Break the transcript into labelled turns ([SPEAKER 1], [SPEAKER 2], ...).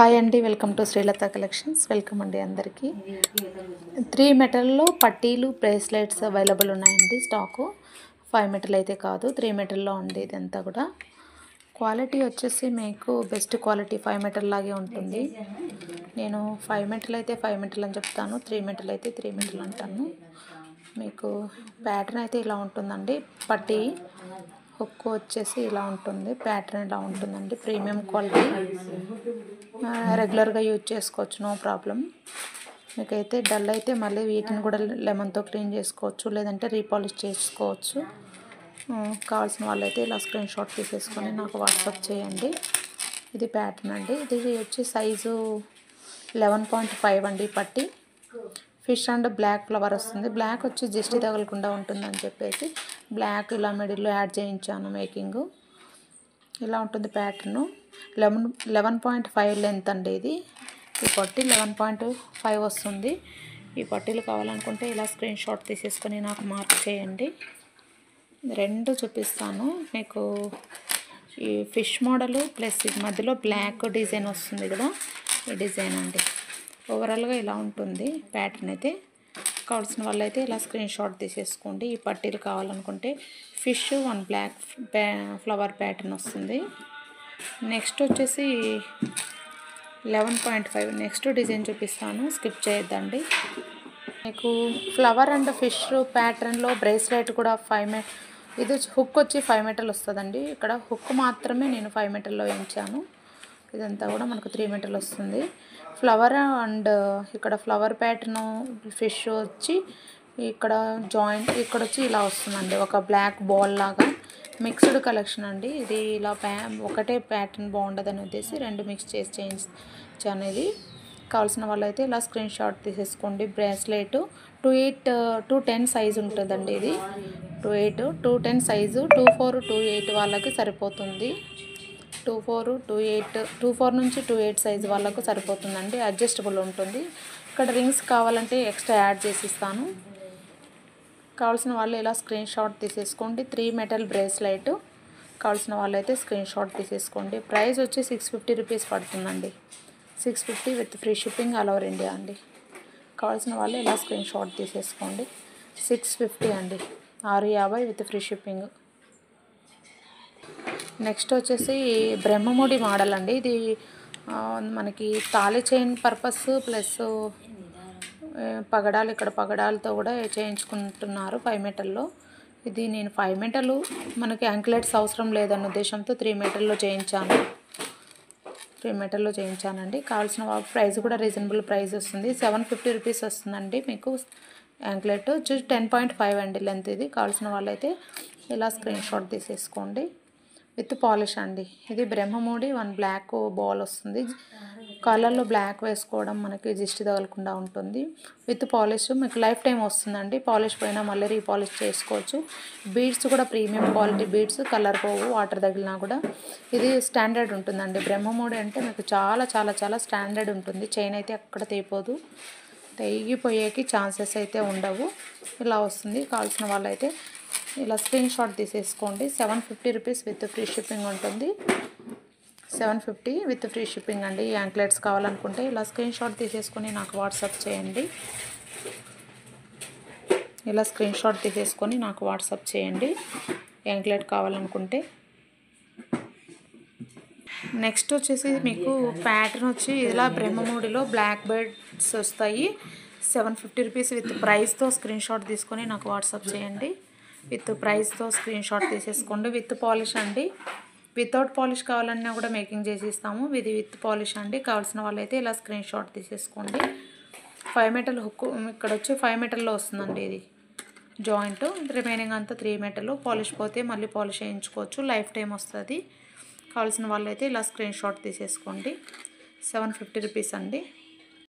[SPEAKER 1] Hi అండి, welcome to Srilatha collections. Welcome అండి అందరికీ. 3 మెటల్లో పట్టీలు బ్రేస్లెట్స్ అవైలబుల్ ఉన్నాయండి. స్టాకు 5 మెటల్ అయితే కాదు, 3 మెటల్లో ఉంది. ఇదంతా కూడా క్వాలిటీ వచ్చేసి మీకు బెస్ట్ క్వాలిటీ 5 మెటల్ లాగే ఉంటుంది. నేను 5 మెటల్ అయితే 5 మెటల్ అని చెప్తాను, 3 మెటల్ అయితే 3 మెటల్ అంటాను. మీకు ప్యాటర్న్ అయితే ఇలా ఉంటుందండి. పట్టీ హుక్ వచ్చేసి ఇలా ఉంటుంది, ప్యాటర్న్ ఇలా ఉంటుందండి. ప్రీమియం క్వాలిటీ, రెగ్యులర్గా యూజ్ చేసుకోవచ్చు, నో ప్రాబ్లం. మీకైతే డల్ అయితే మళ్ళీ వీటిని కూడా లెమన్తో క్లీన్ చేసుకోవచ్చు, లేదంటే రీపాలిష్ చేసుకోవచ్చు. కావాల్సిన వాళ్ళైతే ఇలా స్క్రీన్ షాట్ తీసేసుకొని నాకు వాట్సాప్ చేయండి. ఇది ప్యాటర్న్ అండి. ఇది వచ్చి సైజు 11.5 అండి. పట్టి ఫిష్ అండ్ బ్లాక్ ఫ్లవర్ వస్తుంది. బ్లాక్ వచ్చి దిష్టి తగలకుండా ఉంటుందని చెప్పేసి బ్లాక్ ఇలా మిడిల్లో యాడ్ చేయించాను. మేకింగ్ ఇలా ఉంటుంది ప్యాటర్ను. 11.5 లెంత్ అండి. ఇది ఈ పట్టీ 11.5 వస్తుంది. ఈ పట్టీలు కావాలనుకుంటే ఇలా స్క్రీన్ షాట్ తీసేసుకొని నాకు మార్క్ చేయండి. రెండు చూపిస్తాను మీకు. ఈ ఫిష్ మోడలు ప్లస్ ఇది మధ్యలో బ్లాక్ డిజైన్ వస్తుంది కదా, ఈ డిజైన్ అండి. ఓవరాల్గా ఇలా ఉంటుంది ప్యాటర్న్ అయితే. కావాల్సిన వాళ్ళైతే ఇలా స్క్రీన్ షాట్ తీసేసుకోండి. ఈ పట్టీలు కావాలనుకుంటే ఫిష్ 1 బ్లాక్ ఫ్లవర్ ప్యాటర్న్ వస్తుంది. నెక్స్ట్ వచ్చేసి 11.5 నెక్స్ట్ డిజైన్ చూపిస్తాను, స్కిప్ చేయొద్దండి. మీకు ఫ్లవర్ అండ్ ఫిష్ ప్యాటర్న్లో బ్రేస్లెట్ కూడా 5 ఇది హుక్ వచ్చి 5 మెటల్ వస్తుందండి. ఇక్కడ హుక్ మాత్రమే నేను 5 మెటల్లో వేయించాను. ఇదంతా కూడా మనకు 3 మెటల్ వస్తుంది. ఫ్లవర్ అండ్ ఇక్కడ ఫ్లవర్ ప్యాటర్న్ ఫిష్ వచ్చి ఇక్కడ జాయింట్ ఇక్కడ వచ్చి ఇలా వస్తుందండి, ఒక బ్లాక్ బాల్ లాగా. మిక్స్డ్ కలెక్షన్ అండి ఇది. ఇలా ఒకటే ప్యాటర్న్ బాగుండదని ఉద్దేశి రెండు మిక్స్ చేసి చేయించాను. ఇది కావాల్సిన వాళ్ళైతే ఇలా స్క్రీన్ షాట్ తీసేసుకోండి. బ్రేస్లెట్ 210 సైజు ఉంటుందండి. ఇది 210 సైజు, 24-28 వాళ్ళకి సరిపోతుంది. 24 నుంచి 28 సైజు వాళ్ళకు సరిపోతుందండి. అడ్జస్టబుల్ ఉంటుంది. ఇక్కడ రింగ్స్ కావాలంటే ఎక్స్ట్రా యాడ్ చేసి ఇస్తాను. కావాల్సిన వాళ్ళు ఇలా స్క్రీన్ షాట్ తీసేసుకోండి. 3 మెటల్ బ్రేస్లెట్ కావాల్సిన వాళ్ళైతే స్క్రీన్ షాట్ తీసేసుకోండి. ప్రైస్ వచ్చి 650 రూపీస్ పడుతుందండి. 650 with free shipping all over India అండి. కావాల్సిన వాళ్ళు ఇలా స్క్రీన్ షాట్ తీసేసుకోండి. 650 అండి, 650 విత్ ఫ్రీ షిప్పింగ్. నెక్స్ట్ వచ్చేసి బ్రహ్మముడి మోడల్ అండి. ఇది మనకి తాళి చైన్ పర్పస్ ప్లస్ పగడాలు, ఇక్కడ పగడాలతో కూడా చేయించుకుంటున్నారు 5 మెటల్లో. ఇది నేను 5 మెటల్ మనకి యాంక్లెట్స్ అవసరం లేదన్న ఉద్దేశంతో 3 మెటల్లో చేయించాను. 3 మెటల్లో చేయించానండి. కావాల్సిన ప్రైస్ కూడా రీజనబుల్ ప్రైస్ వస్తుంది. 750 రూపీస్ వస్తుందండి మీకు యాంక్లెట్. 10.5 అండి లెంత్. ఇది కావాల్సిన వాళ్ళైతే ఇలా స్క్రీన్ షాట్ తీసేసుకోండి. విత్ పాలిష్ అండి. ఇది బ్రహ్మముడి 1 బ్లాక్ బాల్ వస్తుంది. కలర్లో బ్లాక్ వేసుకోవడం మనకి దిష్టి తగలకుండా ఉంటుంది. విత్ పాలిష్ మీకు లైఫ్ టైం వస్తుందండి. పాలిష్ పోయినా మళ్ళీ రీపాలిష్ చేసుకోవచ్చు. బీడ్స్ కూడా ప్రీమియం క్వాలిటీ బీడ్స్, కలర్ పోవు, వాటర్ తగిలినా కూడా. ఇది స్టాండర్డ్ ఉంటుందండి. బ్రహ్మముడి అంటే మీకు చాలా చాలా చాలా స్టాండర్డ్ ఉంటుంది. చైన్ అయితే ఎక్కడ తెగిపోదు, తెగిపోయేకి ఛాన్సెస్ అయితే ఉండవు. ఇలా వస్తుంది. కావాల్సిన వాళ్ళైతే ఇలా స్క్రీన్ షాట్ తీసేసుకోండి. 750 రూపీస్ విత్ ఫ్రీ షిప్పింగ్ ఉంటుంది. 750 విత్ ఫ్రీ షిప్పింగ్ అండి. ఈ యాంక్లెట్స్ కావాలనుకుంటే ఇలా స్క్రీన్ షాట్ తీసేసుకొని నాకు వాట్సాప్ చేయండి. ఇలా స్క్రీన్ షాట్ తీసేసుకొని నాకు వాట్సాప్ చేయండి యాంక్లెట్ కావాలనుకుంటే. నెక్స్ట్ వచ్చేసి మీకు ప్యాటర్న్ వచ్చి ఇలా బ్రహ్మముడిలో బ్లాక్ బెడ్స్ వస్తాయి. 750 రూపీస్ విత్ ప్రైస్తో స్క్రీన్ షాట్ తీసుకొని నాకు వాట్సాప్ చేయండి. విత్ ప్రైస్తో స్క్రీన్ షాట్ తీసేసుకోండి. విత్ పాలిష్ అండి. వితౌట్ పాలిష్ కావాలన్నా కూడా మేకింగ్ చేసి ఇస్తాము. ఇది విత్ పాలిష్ అండి. కావాల్సిన వాళ్ళైతే ఇలా స్క్రీన్ షాట్ తీసేసుకోండి. 5 మెటల్ హుక్ ఇక్కడ వచ్చి 5 మెటల్లో వస్తుందండి. ఇది జాయింట్, రిమైనింగ్ అంతా 3 మెటల్. పాలిష్ పోతే మళ్ళీ పాలిష్ వేయించుకోవచ్చు, లైఫ్ టైం వస్తుంది. కావాల్సిన వాళ్ళైతే ఇలా స్క్రీన్ షాట్ తీసేసుకోండి. 750 రూపీస్ అండి.